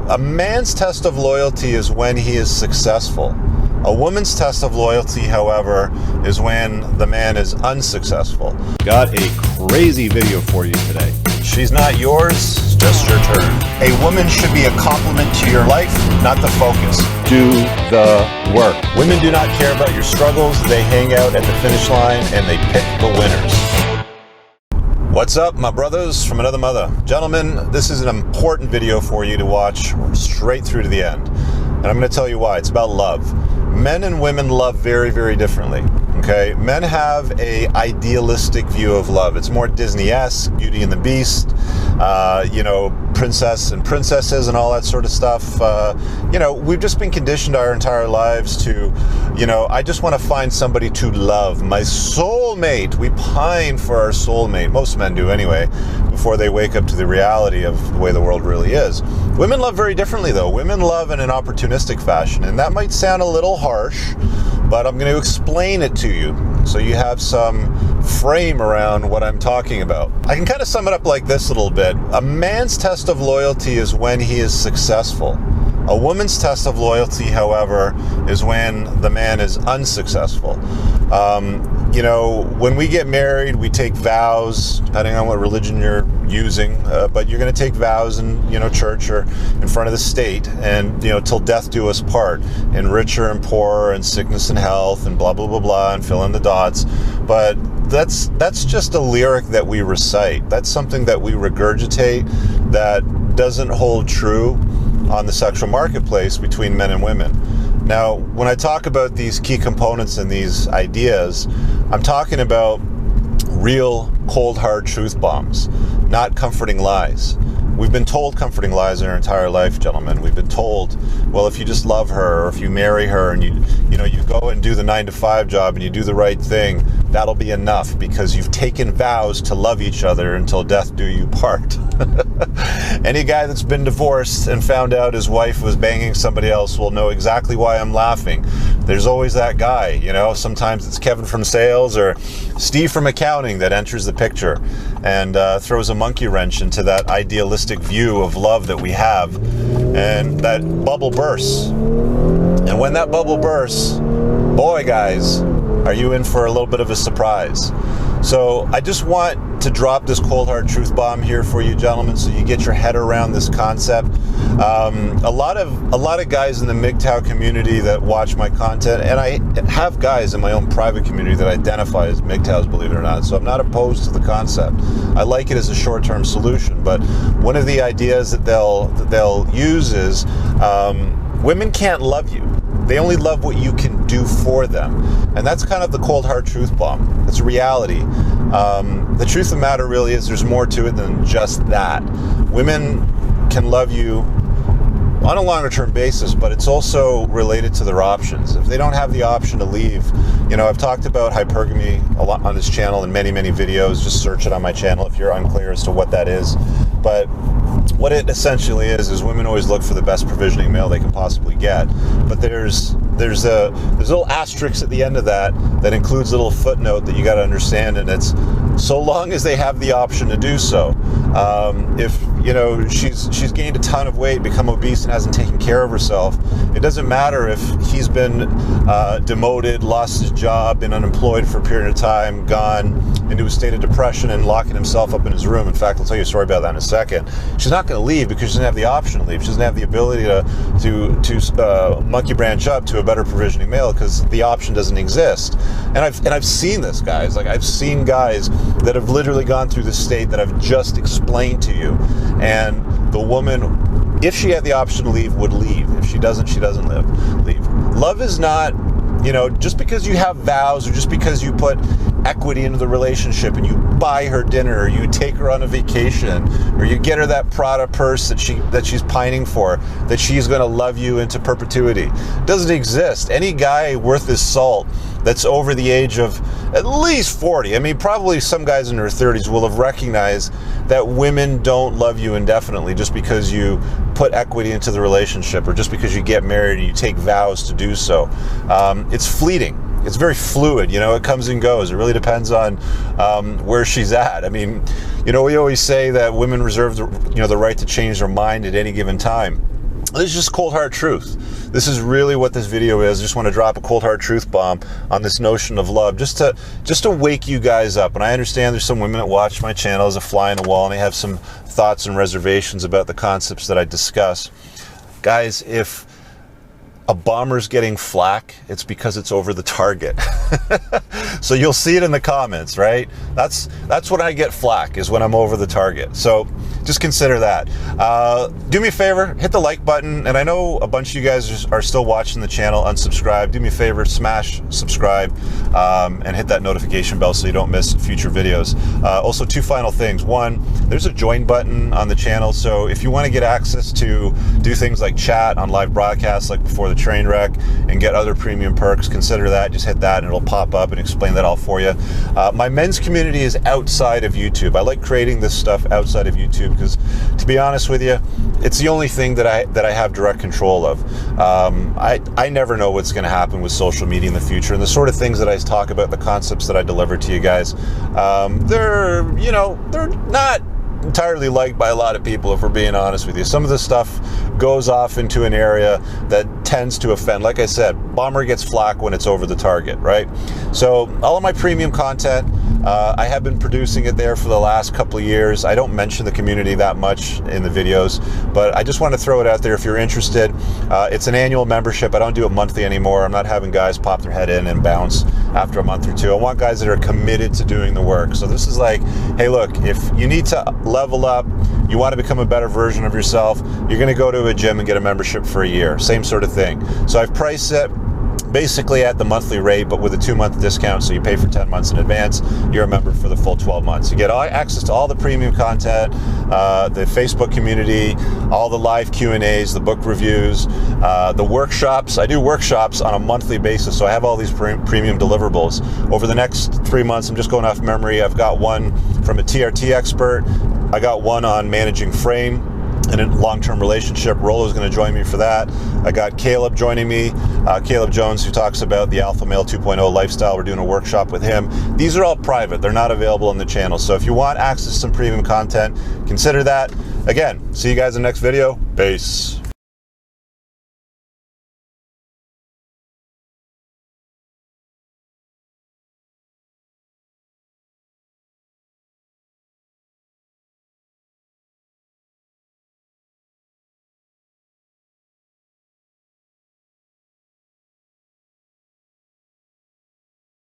A man's test of loyalty is when he is successful. A woman's test of loyalty, however, is when the man is unsuccessful. Got a crazy video for you today. She's not yours, it's just your turn. A woman should be a complement to your life, not the focus. Do the work. Women do not care about your struggles. They hang out at the finish line and they pick the winners. What's up, my brothers from another mother? Gentlemen, this is an important video for you to watch straight through to the end. And I'm going to tell you why. It's about love. Men and women love very, very differently. Okay? Men have a idealistic view of love. It's more Disney-esque, Beauty and the Beast, princess and princesses and all that sort of stuff. We've just been conditioned our entire lives to, I just want to find somebody to love. My soulmate. We pine for our soulmate. Most men do anyway, before they wake up to the reality of the way the world really is. Women love very differently, though. Women love in an opportunistic fashion, and that might sound a little harsh, but I'm going to explain it to you so you have some frame around what I'm talking about. I can kind of sum it up like this a little bit. A man's test of loyalty is when he is successful. A woman's test of loyalty, however, is when the man is unsuccessful. When we get married, we take vows, depending on what religion you're using, but you're going to take vows in, church or in front of the state, and, till death do us part, in richer and poorer, and sickness and health, and blah, blah, blah, blah, and fill in the dots. But that's just a lyric that we recite. That's something that we regurgitate that doesn't hold true on the sexual marketplace between men and women. Now, when I talk about these key components and these ideas, I'm talking about real cold hard truth bombs, not comforting lies. We've been told comforting lies our entire life, gentlemen. We've been told, well, if you just love her, or if you marry her and you go and do the 9-to-5 job and you do the right thing, that'll be enough because you've taken vows to love each other until death do you part. Any guy that's been divorced and found out his wife was banging somebody else will know exactly why I'm laughing. There's always that guy, sometimes it's Kevin from sales or Steve from accounting that enters the picture and throws a monkey wrench into that idealistic view of love that we have, and that bubble bursts. And when that bubble bursts, boy, guys, are you in for a little bit of a surprise. So I just want to drop this cold hard truth bomb here for you, gentlemen, so you get your head around this concept. A lot of guys in the MGTOW community that watch my content, and I have guys in my own private community that identify as MGTOWs, believe it or not. So I'm not opposed to the concept. I like it as a short-term solution. But one of the ideas that they'll use is women can't love you. They only love what you can do for them. And that's kind of the cold hard truth bomb. It's reality. The truth of the matter really is there's more to it than just that. Women can love you on a longer term basis, but it's also related to their options. If they don't have the option to leave, I've talked about hypergamy a lot on this channel in many, many videos. Just search it on my channel if you're unclear as to what that is. But what it essentially is women always look for the best provisioning male they can possibly get. But there's little asterisks at the end of that includes a little footnote that you got to understand, and it's so long as they have the option to do so. If she's gained a ton of weight, become obese, and hasn't taken care of herself, it doesn't matter if he's been demoted, lost his job, been unemployed for a period of time, gone into a state of depression and locking himself up in his room. In fact, I'll tell you a story about that in a second. She's not going to leave because she doesn't have the option to leave. She doesn't have the ability to monkey branch up to a better provisioning male because the option doesn't exist. And I've seen this, guys. Like, I've seen guys that have literally gone through the state that I've just explained to you, and the woman, if she had the option to leave, would leave. If she doesn't, she doesn't leave. Love is not, just because you have vows or just because you put equity into the relationship and you buy her dinner or you take her on a vacation or you get her that Prada purse that she's pining for, that she's going to love you into perpetuity. It doesn't exist. Any guy worth his salt that's over the age of at least 40, I mean, probably some guys in their 30s will have recognized that women don't love you indefinitely just because you put equity into the relationship or just because you get married and you take vows to do so. It's fleeting. It's very fluid, it comes and goes. It really depends on where she's at. I mean, we always say that women reserve the right to change their mind at any given time. This is just cold hard truth. This is really what this video is. I just want to drop a cold hard truth bomb on this notion of love, just to wake you guys up. And I understand there's some women that watch my channel as a fly on the wall, and they have some thoughts and reservations about the concepts that I discuss. Guys, if a bomber's getting flack, it's because it's over the target. So you'll see it in the comments, right? That's when I get flack, is when I'm over the target. So just consider that. Do me a favor, hit the like button. And I know a bunch of you guys are still watching the channel, unsubscribe. Do me a favor, smash subscribe, and hit that notification bell so you don't miss future videos. Also, two final things. One, there's a join button on the channel. So if you want to get access to do things like chat on live broadcasts like before the train wreck and get other premium perks, consider that. Just hit that and it'll pop up and explain that all for you. My men's community is outside of YouTube. I like creating this stuff outside of YouTube because, to be honest with you, it's the only thing that I have direct control of. I never know what's going to happen with social media in the future, and the sort of things that I talk about, the concepts that I deliver to you guys, they're not entirely liked by a lot of people, if we're being honest with you. Some of this stuff goes off into an area that tends to offend. Like I said, bomber gets flack when it's over the target, right? So all of my premium content, I have been producing it there for the last couple of years. I don't mention the community that much in the videos, but I just want to throw it out there if you're interested. It's an annual membership. I don't do it monthly anymore. I'm not having guys pop their head in and bounce after a month or two. I want guys that are committed to doing the work. So this is like, hey, look, if you need to level up, you want to become a better version of yourself, you're going to go to a gym and get a membership for a year. Same sort of thing. So I've priced it basically at the monthly rate, but with a 2-month discount. So you pay for 10 months in advance, you're a member for the full 12 months. You get access to all the premium content, the Facebook community, all the live Q&As, the book reviews, the workshops. I do workshops on a monthly basis, so I have all these premium deliverables. Over the next 3 months, I'm just going off memory, I've got one from a TRT expert, I got one on managing frame in a long-term relationship. Rollo's going to join me for that. I got Caleb joining me, Caleb Jones, who talks about the Alpha Male 2.0 lifestyle. We're doing a workshop with him. These are all private. They're not available on the channel. So if you want access to some premium content, consider that. Again, see you guys in the next video. Peace.